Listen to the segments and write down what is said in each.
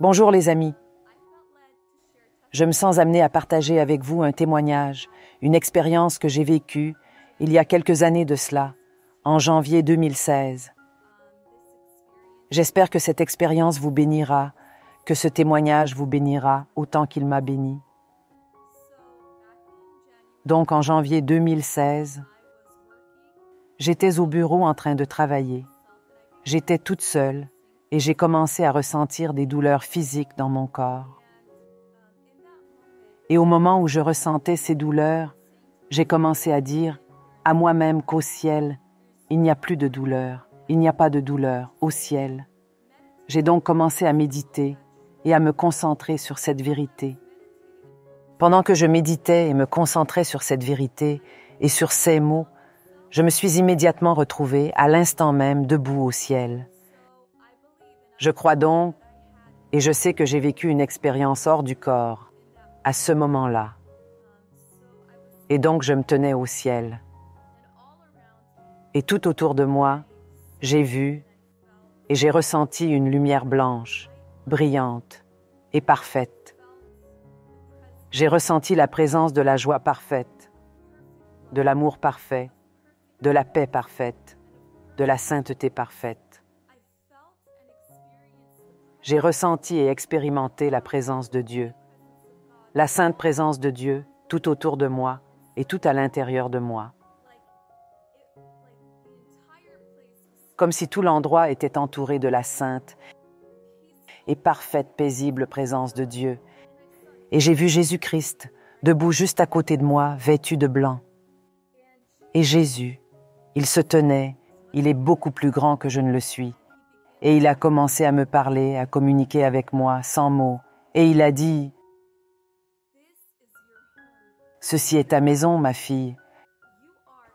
Bonjour les amis. Je me sens amenée à partager avec vous un témoignage, une expérience que j'ai vécue il y a quelques années de cela, en janvier 2016. J'espère que cette expérience vous bénira, que ce témoignage vous bénira autant qu'il m'a béni. Donc en janvier 2016, j'étais au bureau en train de travailler. J'étais toute seule et j'ai commencé à ressentir des douleurs physiques dans mon corps. Et au moment où je ressentais ces douleurs, j'ai commencé à dire à moi-même qu'au ciel, il n'y a plus de douleur, il n'y a pas de douleur au ciel. J'ai donc commencé à méditer et à me concentrer sur cette vérité. Pendant que je méditais et me concentrais sur cette vérité et sur ces mots, je me suis immédiatement retrouvée à l'instant même debout au ciel. Je crois donc, et je sais que j'ai vécu une expérience hors du corps, à ce moment-là. Et donc je me tenais au ciel. Et tout autour de moi, j'ai vu et j'ai ressenti une lumière blanche, brillante et parfaite. J'ai ressenti la présence de la joie parfaite, de l'amour parfait, de la paix parfaite, de la sainteté parfaite. J'ai ressenti et expérimenté la présence de Dieu, la sainte présence de Dieu tout autour de moi et tout à l'intérieur de moi. Comme si tout l'endroit était entouré de la sainte et parfaite, paisible présence de Dieu. Et j'ai vu Jésus-Christ, debout juste à côté de moi, vêtu de blanc. Et Jésus, il se tenait, il est beaucoup plus grand que je ne le suis. Et il a commencé à me parler, à communiquer avec moi, sans mots. Et il a dit, « Ceci est ta maison, ma fille.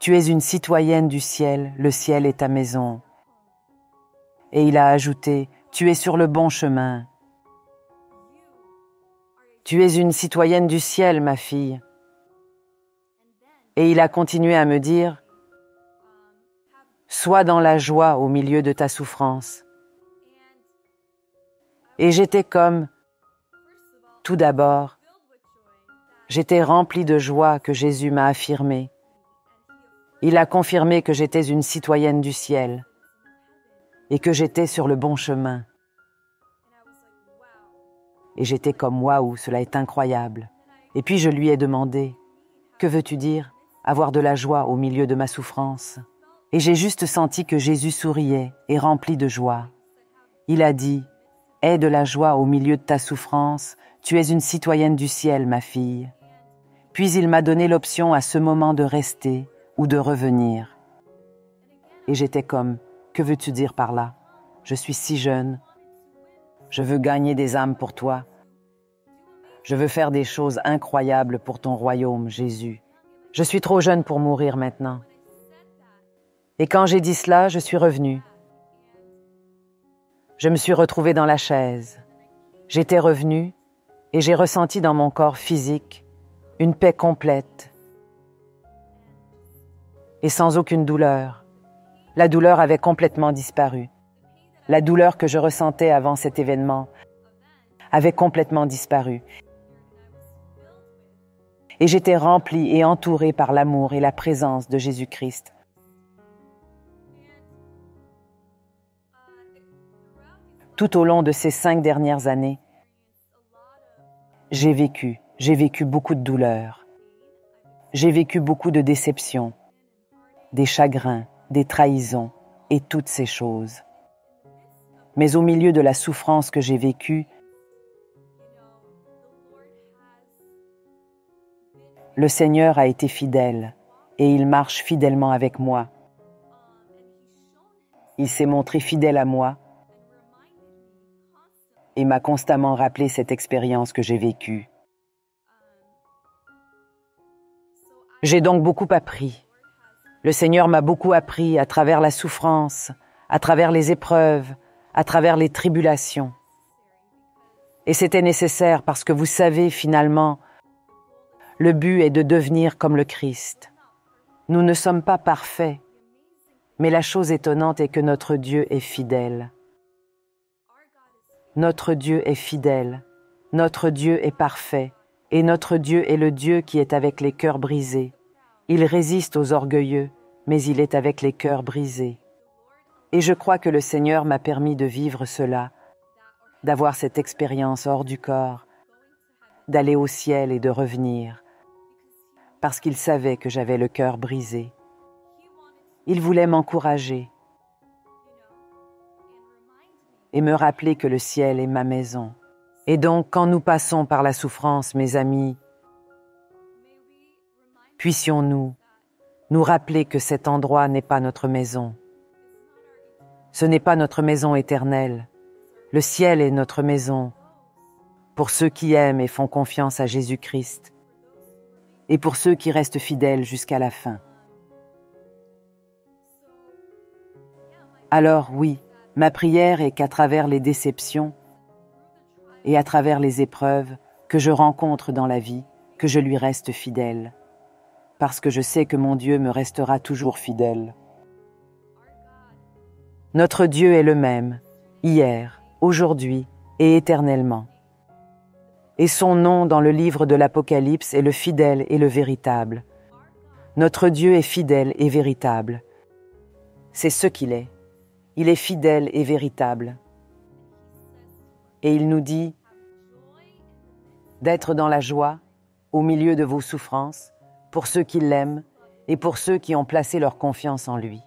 Tu es une citoyenne du ciel, le ciel est ta maison. » Et il a ajouté, « Tu es sur le bon chemin. Tu es une citoyenne du ciel, ma fille. » Et il a continué à me dire, « Sois dans la joie au milieu de ta souffrance. » Et j'étais comme, tout d'abord, j'étais remplie de joie que Jésus m'a affirmé. Il a confirmé que j'étais une citoyenne du ciel et que j'étais sur le bon chemin. Et j'étais comme, waouh, cela est incroyable. Et puis je lui ai demandé, que veux-tu dire, avoir de la joie au milieu de ma souffrance? Et j'ai juste senti que Jésus souriait et rempli de joie. Il a dit, aie de la joie au milieu de ta souffrance, tu es une citoyenne du ciel, ma fille. Puis il m'a donné l'option à ce moment de rester ou de revenir. Et j'étais comme, que veux-tu dire par là? Je suis si jeune. Je veux gagner des âmes pour toi. Je veux faire des choses incroyables pour ton royaume, Jésus. Je suis trop jeune pour mourir maintenant. Et quand j'ai dit cela, je suis revenue. Je me suis retrouvée dans la chaise. J'étais revenue et j'ai ressenti dans mon corps physique une paix complète et sans aucune douleur. La douleur avait complètement disparu. La douleur que je ressentais avant cet événement avait complètement disparu. Et j'étais remplie et entourée par l'amour et la présence de Jésus-Christ. Tout au long de ces 5 dernières années, j'ai vécu beaucoup de douleurs. J'ai vécu beaucoup de déceptions, des chagrins, des trahisons et toutes ces choses. Mais au milieu de la souffrance que j'ai vécue, le Seigneur a été fidèle et il marche fidèlement avec moi. Il s'est montré fidèle à moi et m'a constamment rappelé cette expérience que j'ai vécue. J'ai donc beaucoup appris. Le Seigneur m'a beaucoup appris à travers la souffrance, à travers les épreuves, à travers les tribulations. Et c'était nécessaire parce que vous savez finalement, le but est de devenir comme le Christ. Nous ne sommes pas parfaits, mais la chose étonnante est que notre Dieu est fidèle. Notre Dieu est fidèle, notre Dieu est parfait, et notre Dieu est le Dieu qui est avec les cœurs brisés. Il résiste aux orgueilleux, mais il est avec les cœurs brisés. Et je crois que le Seigneur m'a permis de vivre cela, d'avoir cette expérience hors du corps, d'aller au ciel et de revenir, parce qu'il savait que j'avais le cœur brisé. Il voulait m'encourager et me rappeler que le ciel est ma maison. Et donc, quand nous passons par la souffrance, mes amis, puissions-nous nous rappeler que cet endroit n'est pas notre maison. Ce n'est pas notre maison éternelle. Le ciel est notre maison pour ceux qui aiment et font confiance à Jésus-Christ et pour ceux qui restent fidèles jusqu'à la fin. Alors oui, ma prière est qu'à travers les déceptions et à travers les épreuves que je rencontre dans la vie, que je lui reste fidèle, parce que je sais que mon Dieu me restera toujours fidèle. Notre Dieu est le même, hier, aujourd'hui et éternellement. Et son nom dans le livre de l'Apocalypse est le fidèle et le véritable. Notre Dieu est fidèle et véritable. C'est ce qu'il est. Il est fidèle et véritable. Et il nous dit d'être dans la joie, au milieu de vos souffrances, pour ceux qui l'aiment et pour ceux qui ont placé leur confiance en lui.